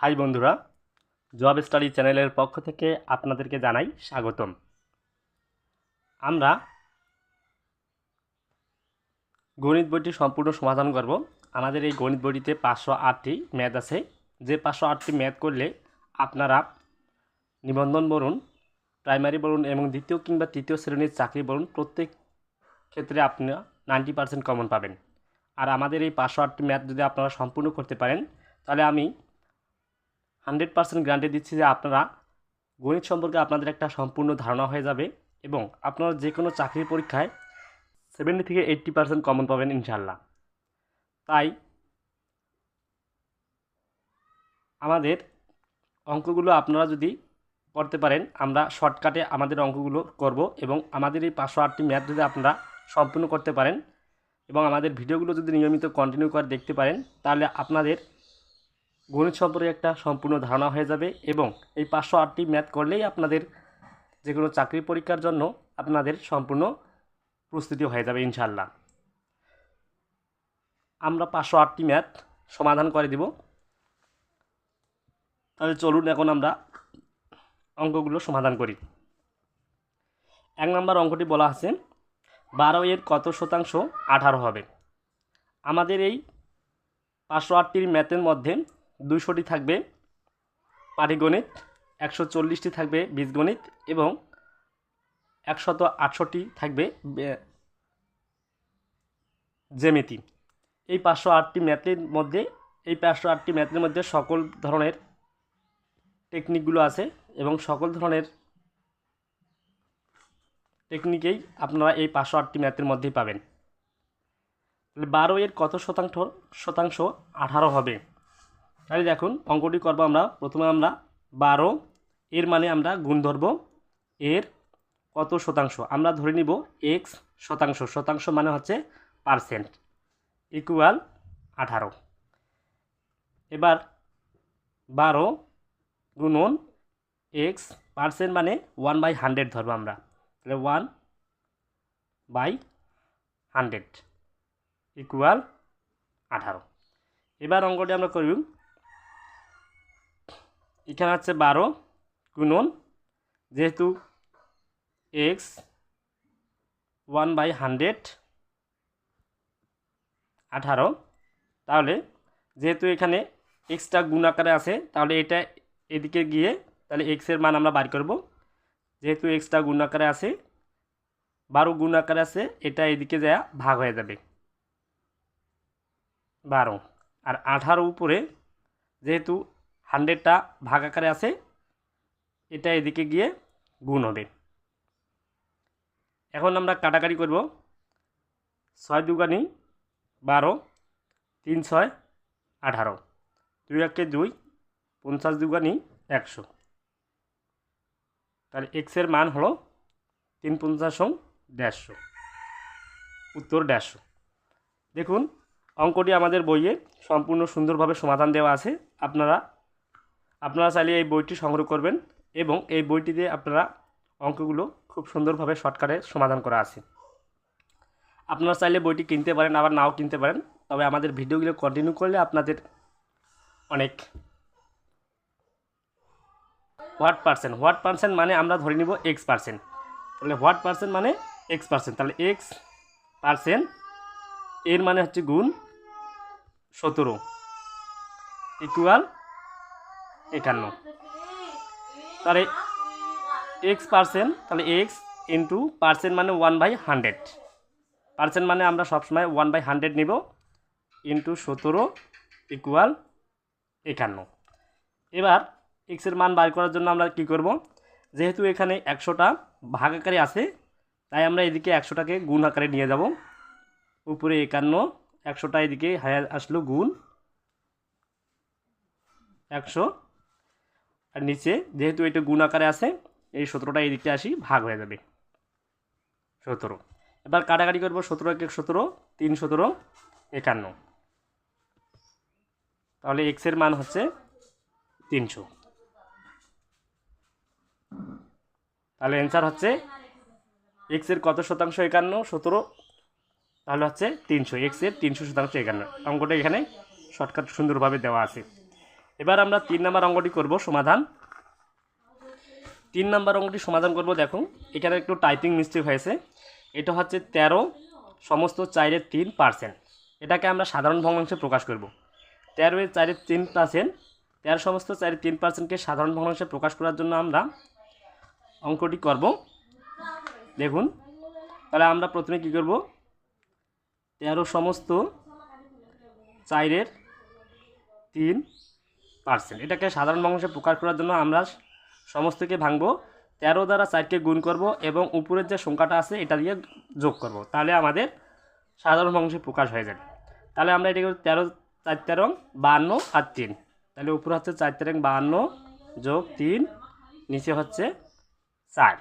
High বন্ধুরা, job study চ্যানেলের পক্ষ থেকে আপনাদেরকে জানাই স্বাগতম। আমরা গণিত বইটি সম্পূর্ণ সমাধান করব। আমাদের এই গণিত বইটিতে 508টি ম্যাথ আছে, যে 508টি ম্যাথ করলে আপনারা নিবন্ধন বলুন, প্রাইমারি বলুন এবং দ্বিতীয় কিংবা তৃতীয় শ্রেণীর চাকরি বলুন, প্রত্যেক ক্ষেত্রে আপনি 90% কমন পাবেন। আর আমাদের এই 508টি ম্যাথ যদি আপনারা সম্পূর্ণ করতে পারেন, তাহলে আমি 100% গ্যারান্টি দিচ্ছি যে আপনারা গণিত সম্পর্কে আপনাদের একটা সম্পূর্ণ ধারণা হয়ে যাবে এবং আপনারা যে কোনো চাকরির পরীক্ষায় 70 থেকে 80% কমন পাবেন ইনশাল্লাহ। তাই আমাদের অঙ্কগুলো আপনারা যদি করতে পারেন, আমরা শর্টকাটে আমাদের অঙ্কগুলো করব এবং আমাদের এই 508টি ম্যাথ যদি আপনারা সম্পূর্ণ করতে পারেন এবং আমাদের ভিডিওগুলো যদি নিয়মিত কন্টিনিউ করে দেখতে পারেন, তাহলে আপনাদের গণিত সম্পর্কে একটা সম্পূর্ণ ধারণা হয়ে যাবে এবং এই 508টি ম্যাথ করলেই আপনাদের যে কোনো চাকরি পরীক্ষার জন্য আপনাদের সম্পূর্ণ প্রস্তুতি হয়ে যাবে ইনশাল্লাহ। আমরা 508টি ম্যাথ সমাধান করে দিব। তাহলে চলুন এখন আমরা অঙ্কগুলো সমাধান করি। 1 নম্বর অঙ্কটি বলা আছে 12 এর কত শতাংশ 18 হবে। আমাদের এই 508টির ম্যাথের মধ্যে 200টি থাকবে পাটিগণিত, 140টি থাকবে বীজগণিত এবং 168টি থাকবে জ্যামিতি। এই 508টি ম্যাথের মধ্যে সকল ধরনের টেকনিকগুলো আছে এবং সকল ধরনের টেকনিকেই আপনারা এই 508টি ম্যাথের মধ্যেই পাবেন। 12 এর কত শতাংশ 18 হবে। তাহলে দেখুন অঙ্কটি করব আমরা। প্রথমে আমরা 12 এর মানে আমরা গুণ ধরব, এর কত শতাংশ আমরা ধরে নিব x শতাংশ, শতাংশ মানে হচ্ছে পার্সেন্ট, ইকুয়াল 18। এবার 12 গুণন x, পার্সেন্ট মানে 1/100 ধরবো আমরা, তাহলে 1/100 ইকুয়াল 18। এবার অঙ্কটি আমরা করব, এখানে হচ্ছে 12 গুণন, যেহেতু x 1/100 18, তাহলে যেহেতু এখানে এক্সটা গুণ আকারে আছে, তাহলে এটা এদিকে গিয়ে তাহলে এক্সের মান আমরা বার করব। যেহেতু এক্সটা গুণ আকারে আছে, 12 গুণ আকারে আছে, এটা এদিকে যায় ভাগ হয়ে যাবে 12। আর 18 উপরে যেহেতু 100টা ভাগ আকারে আছে, এটা এদিকে গিয়ে গুণ হবে। এখন আমরা কাটাকাটি করব। 6 দুগুণে 12, 3 6 18, 2 1 2, 50 দুগুণে 100। তাহলে এক্সের মান হলো 3 50 150, উত্তর 150। দেখুন অঙ্কটি আমাদের বইয়ে সম্পূর্ণ সুন্দরভাবে সমাধান দেওয়া আছে। আপনারা চাইলে এই বইটি সংগ্রহ করবেন এবং এই বইটিতে আপনারা অঙ্কগুলো খুব সুন্দরভাবে শর্টকাটে সমাধান করা আছে। আপনারা চাইলে বইটি কিনতে পারেন, আবার নাও কিনতে পারেন, তবে আমাদের ভিডিওগুলো কন্টিনিউ করলে আপনাদের অনেক হোয়াট পার্সেন্ট মানে আমরা ধরে নিব এক্স পার্সেন্ট, তাহলে হোয়াট পার্সেন্ট মানে এক্স পার্সেন্ট, তাহলে এক্স পার্সেন্ট এর মানে হচ্ছে গুণ 17 ইকুয়াল 51। তাহলে এক্স পার্সেন্ট, তাহলে এক্স ইন্টু পার্সেন্ট মানে 1/100, পার্সেন্ট মানে আমরা সবসময় 1/100 নিব, ইন্টু 17 ইকুয়াল 51। এবার এক্সের মান বার করার জন্য আমরা কি করব, যেহেতু এখানে 100টা ভাগ আকারে আছে, তাই আমরা এদিকে 100টাকে গুণ আকারে নিয়ে যাব। উপরে 51, 100টা এদিকে আসলো গুণ 100, আর নিচে যেহেতু এটা গুণ আকারে আছে, এই 17টা এদিকে আসি ভাগ হয়ে যাবে 17। এবার কাটাকাটি করবো, 17 1 17, 3 17 51, তাহলে এক্সের মান হচ্ছে 300। তাহলে অ্যান্সার হচ্ছে এক্সের কত শতাংশ 51, 17, তাহলে হচ্ছে 300, এক্সের 300 শতাংশ 51। অঙ্কটা এখানে শর্টকাট সুন্দরভাবে দেওয়া আছে। এবার আমরা 3 নম্বর অঙ্কটি করব সমাধান। 3 নম্বর অঙ্কটি সমাধান করব। দেখো এখানে একটু টাইপিং মিস্টেক হয়েছে। এটা হচ্ছে 13 সমস্ত 4-এর 3%। এটাকে আমরা সাধারণ ভগ্নাংশে প্রকাশ করব। 13-এর 4-এর 3%, 13 সমস্ত 4-এর 3%কে সাধারণ ভগ্নাংশে প্রকাশ করার জন্য আমরা অঙ্কটি করব। দেখুন তাহলে আমরা প্রথমে কি করব, 13 সমস্ত 4-এর 3%, এটাকে সাধারণ ভগ্নাংশে প্রকাশ করার জন্য আমরা সমস্তকে ভাঙবো, 13 দ্বারা 4কে গুণ করব এবং উপরের যে সংখ্যাটা আছে এটা দিয়ে যোগ করব, তাহলে আমাদের সাধারণ ভগ্নাংশে প্রকাশ হয়ে যাবে। তাহলে আমরা এটাকে 13 4 13 52 আর 3, তাহলে উপরে হচ্ছে 4 13 52 যোগ 3, নিচে হচ্ছে 4।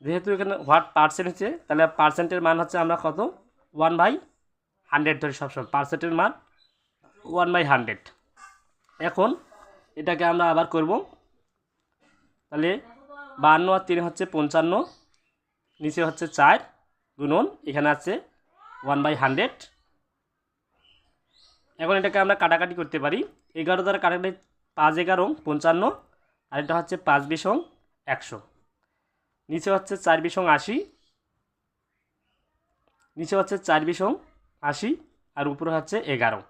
যেহেতু এখানে হোয়াট পার্সেন্ট হচ্ছে, তাহলে পার্সেন্টের মান হচ্ছে আমরা কত 1/100 ধরি সবসময়, পার্সেন্টের মান 1/100। এখন এটাকে আমরা আবার করব, তাহলে 52 আর 3 হচ্ছে 55, নিচে হচ্ছে 4 গুণন এখানে আছে 1/100। এখন এটাকে আমরা কাটাকাটি করতে পারি, 11 দ্বারা কাটাকাটি 5 11 55, আর এটা হচ্ছে 5 20 100, নিচে হচ্ছে 4 20 80, নিচে হচ্ছে 4 20 80 আর উপরে হচ্ছে 11।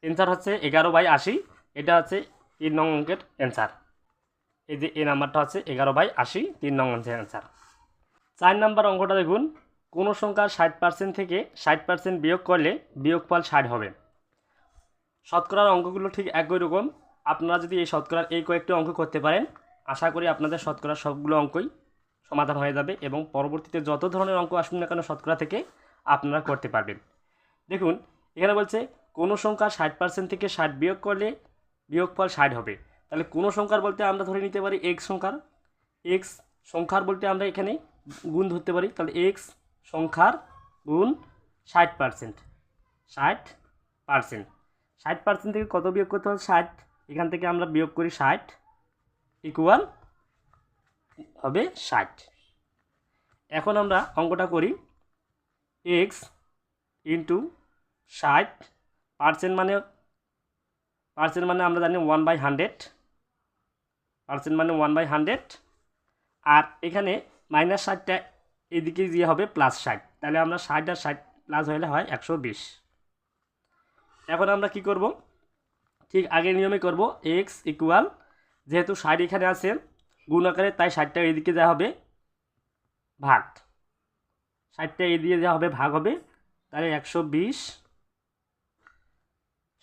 অ্যান্সার হচ্ছে 11/80। এটা হচ্ছে 3 নং অঙ্কের অ্যান্সার। এই যে এই নাম্বারটা হচ্ছে 11/80, 3 নং অঙ্কের অ্যান্সার। 4 নম্বর অঙ্কটা দেখুন, কোনো সংখ্যার 60% থেকে 60% বিয়োগ করলে বিয়োগফল 60 হবে। শতকরার অঙ্কগুলো ঠিক একই রকম। আপনারা যদি এই শতকরার এই কয়েকটি অঙ্ক করতে পারেন, আশা করি আপনাদের শতকরার সবগুলো অঙ্কই সমাধান হয়ে যাবে এবং পরবর্তীতে যত ধরনের অঙ্ক আসুন না কেন শতকরা থেকে আপনারা করতে পারবেন। দেখুন এখানে বলছে কোনো সংখ্যার 60% থেকে 60 বিয়োগ করলে বিয়োগফল 60 হবে। তাহলে কোনো সংখ্যার বলতে আমরা ধরে নিতে পারি এক্স সংখ্যার, এক্স সংখ্যার বলতে আমরা এখানে গুণ ধরতে পারি, তাহলে এক্স সংখ্যার গুণ 60%, 60% থেকে কত বিয়োগ করতে হবে 60, এখান থেকে আমরা বিয়োগ করি 60 ইকুয়াল হবে 60। এখন আমরা অঙ্কটা করি, এক্স ইন্টু 60%, মানে আমরা জানি 1/100, পার্সেন্ট মানে 1/100, আর এখানে -60টা এদিকে দিয়ে হবে +60, তাহলে আমরা 60 আর 60 প্লাস হলে হয় 120। এখন আমরা কি করব, ঠিক আগের নিয়মে করব, এক্স ইকুয়াল যেহেতু 60 এখানে আছে গুণ আকারে, তাই 60টা এদিকে দেওয়া হবে ভাগ, 60টা এদিকে দেওয়া হবে ভাগ হবে, তাহলে 120,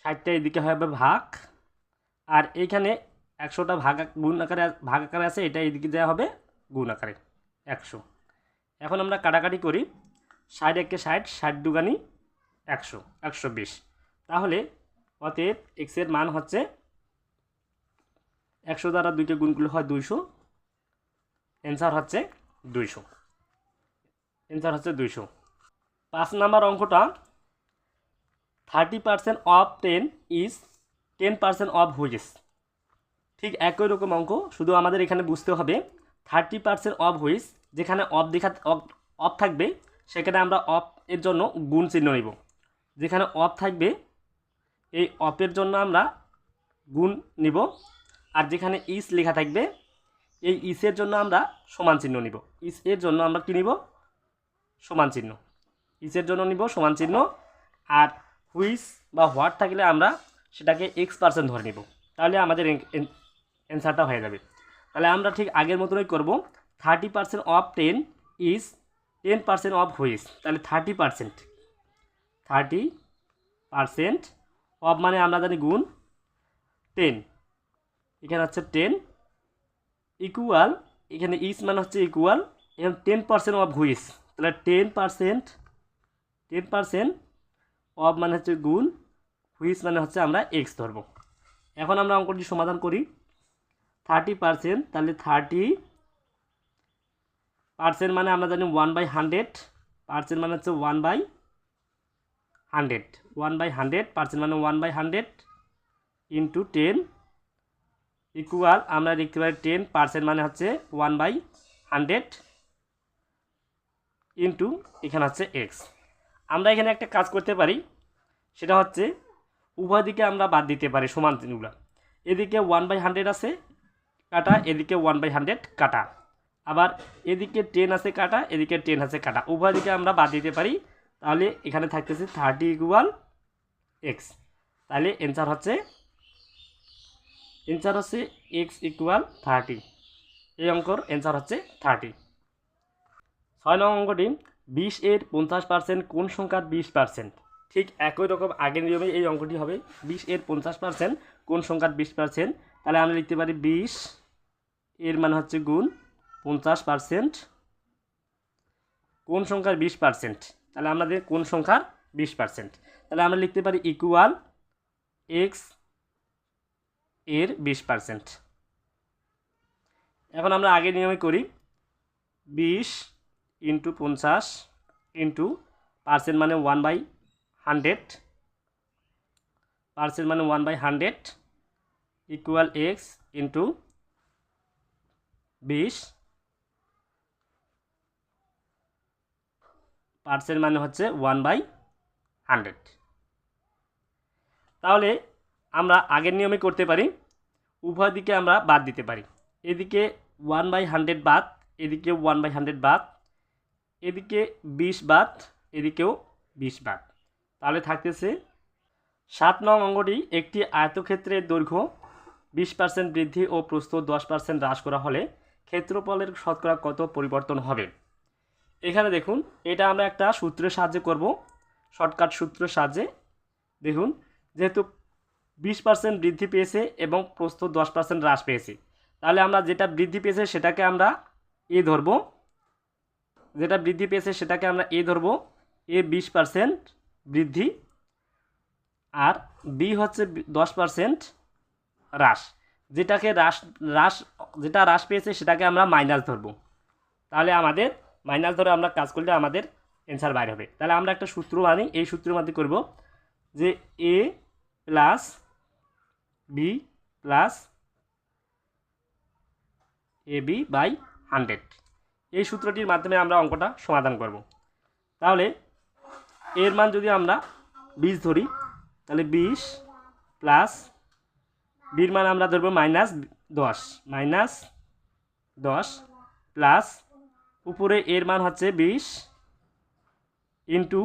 60টা এদিকে হবে ভাগ, আর এইখানে 100টা গুণ আকারে আছে, এটা এদিকে দেওয়া হবে গুণ আকারে 100। এখন আমরা কাটাকাটি করি, 60 একে 60, 60 দুগানি 100, 120। তাহলে অতএব এক্সের মান হচ্ছে 100 দ্বারা 2কে গুণ করলে হয় 200, অ্যান্সার হচ্ছে 200, অ্যান্সার হচ্ছে 200। 5 নম্বর অঙ্কটা, 30% অফ 10 ইজ 10% অফ হুইচ। ঠিক একই রকম অঙ্ক, শুধু আমাদের এখানে বুঝতে হবে 30% অফ হুইচ, যেখানে অফ থাকবে সেখানে আমরা অফ এর জন্য গুণ চিহ্ন নিব, যেখানে অফ থাকবে এই অফের জন্য আমরা গুণ নিব, আর যেখানে ইস লেখা থাকবে এই ইসের জন্য আমরা সমান চিহ্ন নিব, ইস এর জন্য আমরা কি নিব সমান চিহ্ন, ইসের জন্য নিব সমান চিহ্ন, আর হুইচ বা হোয়াট থাকলে আমরা সেটাকে x% ধরে নিব, তাহলে আমাদের অ্যান্সারটা হয়ে যাবে। তাহলে আমরা ঠিক আগের মতনই করব, 30% অফ 10 ইজ 10% অফ হুইচ, তাহলে 30% অফ মানে আমরা জানি গুণ 10, এখানে হচ্ছে 10 ইকুয়াল, এখানে ইজ মানে হচ্ছে ইকুয়াল, এবং 10% অফ হুইচ, তাহলে 10% অফ মানে হচ্ছে গুণ, হুইচ মানে হচ্ছে আমরা এক্স ধরব। এখন আমরা অঙ্কটি সমাধান করি, 30%, তাহলে 30% মানে আমরা জানি 1/100, পার্সেন্ট মানে হচ্ছে 1/100, 1/100% মানে 1/100 ইন্টু 10 ইকুয়াল, আমরা লিখতে পারি 10% মানে হচ্ছে 1/100 ইন্টু এখানে হচ্ছে এক্স। আমরা এখানে একটা কাজ করতে পারি, সেটা হচ্ছে উভয় দিকে আমরা বাদ দিতে পারি সমান চিহ্নগুলো। এদিকে 1/100 আছে কাটা, এদিকে 1/100 কাটা, আবার এদিকে 10 আছে কাটা, এদিকে 10 আছে কাটা, উভয় দিকে আমরা বাদ দিতে পারি। তাহলে এখানে থাকতেছে 30 ইকুয়াল এক্স। তাহলে অ্যান্সার হচ্ছে এক্স ইকুয়াল 30। এই অঙ্কর অ্যান্সার হচ্ছে 30। 6 নং অঙ্কটি 20 এর 50% কোন সংখ্যার 20%? ঠিক একই রকম আগের নিয়মে এই অঙ্কটি হবে। 20 এর 50% কোন সংখ্যার 20%? তাহলে আমরা লিখতে পারি 20 এর মান হচ্ছে গুণ 50% কোন সংখ্যার 20%? তাহলে আমাদের কোন সংখ্যার 20%? তাহলে আমরা লিখতে পারি ইকুয়াল এক্স এর 20%। এখন আমরা আগের নিয়মে করি 20 ইন্টু 50 ইন্টু পার্সেন্ট মানে 1/100, পার্সেন্ট মানে 1/100 ইকুয়াল এক্স ইন্টু 20, পার্সেন্ট মানে হচ্ছে 1/100। তাহলে আমরা আগের নিয়মে করতে পারি, উভয় দিকে আমরা বাদ দিতে পারি। এদিকে 1/100 বাদ, এদিকে 1/100 বাদ, এদিকে 20 বাদ, এদিকেও 20 বাদ। তাহলে থাকতেছে 7 নং অঙ্কটি একটি আয়তক্ষেত্রের দৈর্ঘ্য 20% বৃদ্ধি ও প্রস্থ 10% হ্রাস করা হলে ক্ষেত্রফলের শতকরা কত পরিবর্তন হবে? এখানে দেখুন, এটা আমরা একটা সূত্রের সাহায্যে করব, শর্টকাট সূত্রের সাহায্যে। দেখুন, যেহেতু 20% বৃদ্ধি পেয়েছে এবং প্রস্থ 10% হ্রাস পেয়েছে, তাহলে আমরা যেটা বৃদ্ধি পেয়েছে সেটাকে আমরা এ ধরব, যেটা বৃদ্ধি পেয়েছে সেটাকে আমরা এ ধরব, এ 20% বৃদ্ধি, আর বি হচ্ছে 10% হ্রাস। যেটাকে যেটা হ্রাস পেয়েছে সেটাকে আমরা মাইনাস ধরব। তাহলে আমাদের মাইনাস ধরে আমরা কাজ করলে আমাদের অ্যান্সার বাইর হবে। তাহলে আমরা একটা সূত্র মানি, এই সূত্রের মধ্যে করব যে a plus b plus a b by 100। এই সূত্রটির মাধ্যমে আমরা অঙ্কটা সমাধান করব। তাহলে এর মান যদি আমরা 20 ধরি, তাহলে 20 প্লাস বির মান আমরা ধরবো -10 প্লাস উপরে এর মান হচ্ছে 20 ইন্টু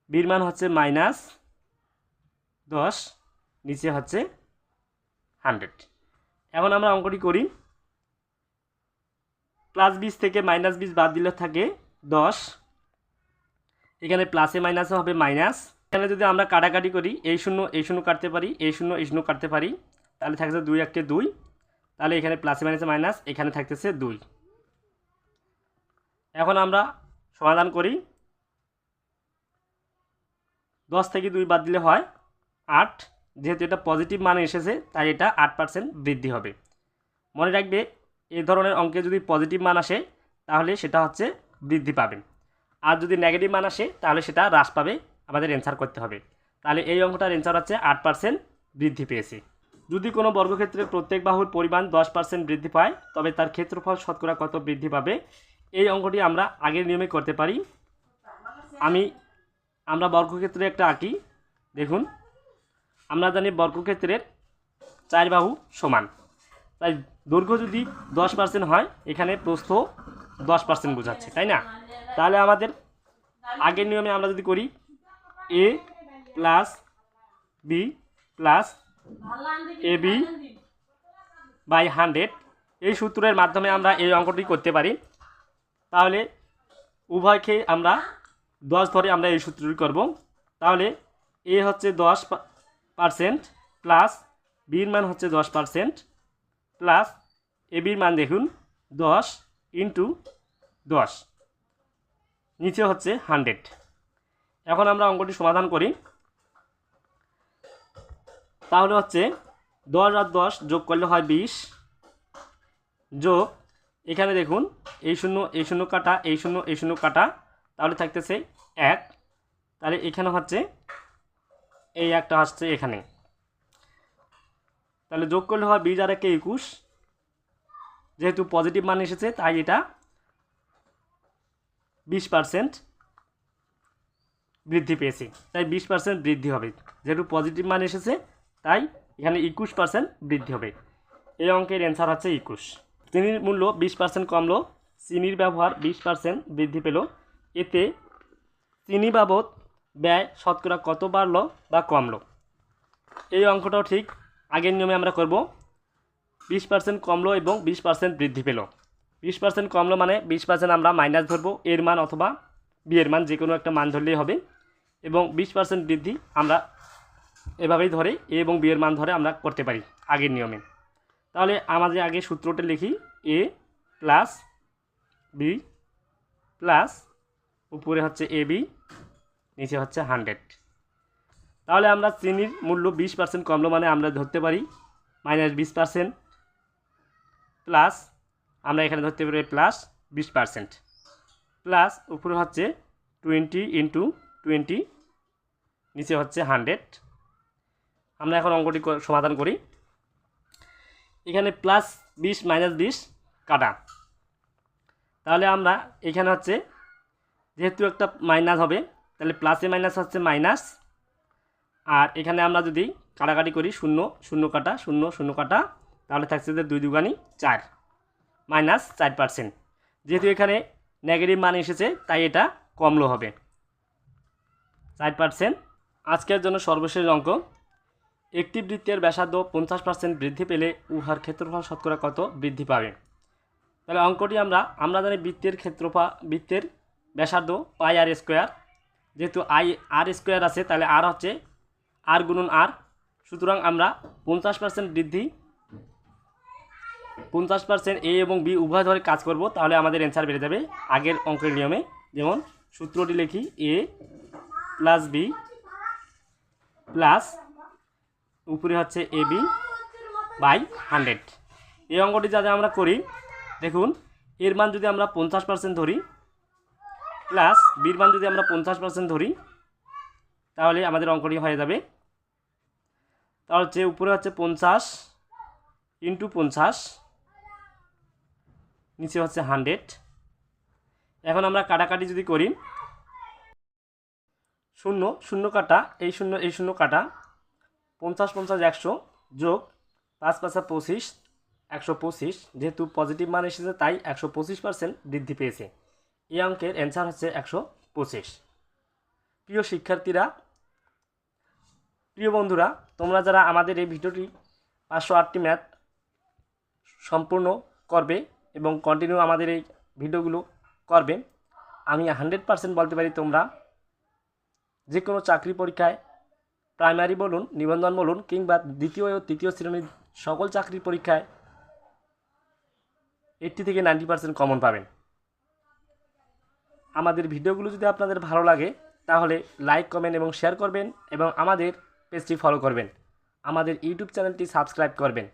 বির মান হচ্ছে -10, নিচে হচ্ছে 100। এখন আমরা অঙ্কটি করি, +20 থেকে -20 বাদ দিলে থাকে 10, এখানে প্লাসে মাইনাসে হবে মাইনাস। এখানে যদি আমরা কাটাকাটি করি, এই শূন্য কাটতে পারি, এই শূন্য কাটতে পারি, তাহলে থাকছে 2 1 2, তাহলে এখানে প্লাসে মাইনাসে মাইনাস, এখানে থাকতেছে 2। এখন আমরা সমাধান করি, 10 থেকে 2 বাদ দিলে হয় 8, যেহেতু এটা পজিটিভ মানে এসেছে তাই এটা 8% বৃদ্ধি হবে। মনে রাখবে, এই ধরনের অঙ্কে যদি পজিটিভ মান আসে তাহলে সেটা হচ্ছে বৃদ্ধি পাবে, আর যদি নেগেটিভ মান আসে তাহলে সেটা হ্রাস পাবে, আমাদের অ্যান্সার করতে হবে। তাহলে এই অঙ্কটার অ্যান্সার হচ্ছে 8% বৃদ্ধি পেয়েছে। যদি কোনো বর্গক্ষেত্রের প্রত্যেক বাহুর পরিমাণ 10% বৃদ্ধি পায় তবে তার ক্ষেত্রফল শতকরা কত বৃদ্ধি পাবে? এই অঙ্কটি আমরা আগের নিয়মে করতে পারি। আমরা বর্গক্ষেত্রে একটা আঁকি। দেখুন, আমরা জানি বর্গক্ষেত্রের 4 বাহু সমান, তাই দৈর্ঘ্য যদি 10% হয়, এখানে প্রস্থ 10% বোঝাচ্ছে, তাই না? তাহলে আমাদের আগের নিয়মে আমরা যদি করি a plus b plus a b by 100, এই সূত্রের মাধ্যমে আমরা এই অঙ্কটি করতে পারি। তাহলে উভয়কে আমরা 10 ধরে আমরা এই সূত্রটি করব। তাহলে এ হচ্ছে 10% প্লাস বির মান হচ্ছে 10% প্লাস এ বির মান দেখুন 10 ইন্টু 10, নিচে হচ্ছে 100। এখন আমরা অঙ্কটি সমাধান করি। তাহলে হচ্ছে 10 আর 10 যোগ করলে হয় 20, যোগ এখানে দেখুন এই শূন্য কাটা, এই শূন্য কাটা, তাহলে থাকতেছে 1, তাহলে এখানে হচ্ছে এই একটা আসছে এখানে, তাহলে যোগ করলে হয় 20 আর 1 21, যেহেতু পজিটিভ মান এসেছে তাই এটা 20% বৃদ্ধি পেয়েছে, তাই 20% বৃদ্ধি হবে। যেহেতু পজিটিভ মান এসেছে তাই এখানে 21% বৃদ্ধি হবে। এই অঙ্কের অ্যান্সার হচ্ছে 21। চিনির মূল্য 20% কমলো, চিনির ব্যবহার 20% বৃদ্ধি পেল, এতে চিনি বাবদ ব্যয় শতকরা কত বাড়লো বা কমলো? এই অঙ্কটাও ঠিক আগের নিয়মে আমরা করব। 20% কমলো এবং 20% বৃদ্ধি পেল। 20% কমলো মানে 20% আমরা মাইনাস ধরবো, এর মান অথবা বি এর মান যে কোনো একটা মান ধরলেই হবে, এবং 20% বৃদ্ধি আমরা এভাবেই ধরে এ এবং বি এর মান ধরে আমরা করতে পারি আগের নিয়মে। তাহলে আমাদের আগে সূত্রটা লিখি, এ প্লাস বি প্লাস উপরে হচ্ছে এ বি, নিচে হচ্ছে 100। তাহলে আমরা চিনির মূল্য 20% কমলো মানে আমরা ধরতে পারি -20% প্লাস আমরা এখানে ধরতে পারি প্লাস 20% প্লাস উপরে হচ্ছে 20 × 20, নিচে হচ্ছে 100। আমরা এখন অঙ্কটি সমাধান করি। এখানে +20 -20 কাটা, তাহলে আমরা এখানে হচ্ছে যেহেতু একটা মাইনাস হবে তাহলে প্লাসে মাইনাস হচ্ছে মাইনাস, আর এখানে আমরা যদি কাটাকাটি করি 0 0 কাটা 0 0 কাটা, তাহলে থাকছে যে 2 দুগুণে 4 -4%। যেহেতু এখানে নেগেটিভ মান এসেছে তাই এটা কমলো হবে 4%। আজকের জন্য সর্বশেষ অঙ্ক, একটি বৃত্তের ব্যাসার্ধ 50% বৃদ্ধি পেলে উহার ক্ষেত্রফল শতকরা কত বৃদ্ধি পাবে? তাহলে অঙ্কটি আমরা জানি বৃত্তের ব্যাসার্ধ পাই আর স্কোয়ার, যেহেতু আর স্কোয়ার আছে তাহলে আর হচ্ছে আর গুণন আর, সুতরাং আমরা 50% বৃদ্ধি 50% এ এবং বি উভয় ধরে কাজ করব, তাহলে আমাদের অ্যান্সার বেড়ে যাবে আগের অঙ্কের নিয়মে। যেমন সূত্রটি লিখি, এ প্লাস বি প্লাস উপরে হচ্ছে এ বি বাই 100। এই অঙ্কটি যাতে আমরা করি, দেখুন এর মান যদি আমরা 50% ধরি প্লাস বির মান যদি আমরা 50% ধরি, তাহলে আমাদের অঙ্কটি হয়ে যাবে। তাহলে হচ্ছে উপরে হচ্ছে 50 × 50, নিচে হচ্ছে 100। এখন আমরা কাটাকাটি যদি করি, 0 0 কাটা, এই 0 কাটা, 50 50 100 যোগ 5 5 25 125, যেহেতু পজিটিভ মান এসেছে তাই 125% বৃদ্ধি পেয়েছে। এই অঙ্কের অ্যান্সার হচ্ছে 125। প্রিয় শিক্ষার্থীরা, প্রিয় বন্ধুরা, তোমরা যারা আমাদের এই ভিডিওটি 508টি ম্যাথ সম্পূর্ণ করবে এবং কন্টিনিউ আমাদের এই ভিডিওগুলো করবে, আমি 100% বলতে পারি তোমরা যে কোনো চাকরি পরীক্ষায়, প্রাইমারি বলুন, নিবন্ধন বলুন, কিংবা দ্বিতীয় ও তৃতীয় শ্রেণীর সকল চাকরির পরীক্ষায় 80 থেকে 90% কমন পাবেন। আমাদের ভিডিওগুলো যদি আপনাদের ভালো লাগে তাহলে লাইক, কমেন্ট এবং শেয়ার করবেন, এবং আমাদের পেজটি ফলো করবেন, আমাদের ইউটিউব চ্যানেলটি সাবস্ক্রাইব করবেন।